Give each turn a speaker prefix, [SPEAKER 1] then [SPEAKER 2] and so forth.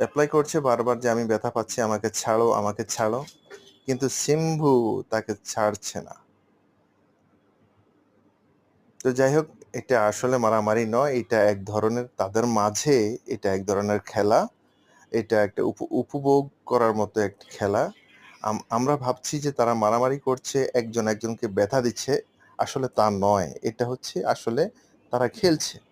[SPEAKER 1] Apply করছে বারবার যে আমি ব্যথা পাচ্ছি, আমাকে ছাড়ো, আমাকে ছাড়ো। কিন্তু সিম্বু তাকে ছাড়ছে না। তো যাই হোক, এটা আসলে মারামারি নয়, এটা এক ধরনের তাদের মাঝে এটা এক ধরনের খেলা। এটা একটা উপভোগ করার মতো একটি খেলা। আমরা ভাবছি যে তারা মারামারি করছে, একজন একজনকে ব্যথা দিচ্ছে। আসলে তা নয়। এটা হচ্ছে আসলে তারা খেলছে।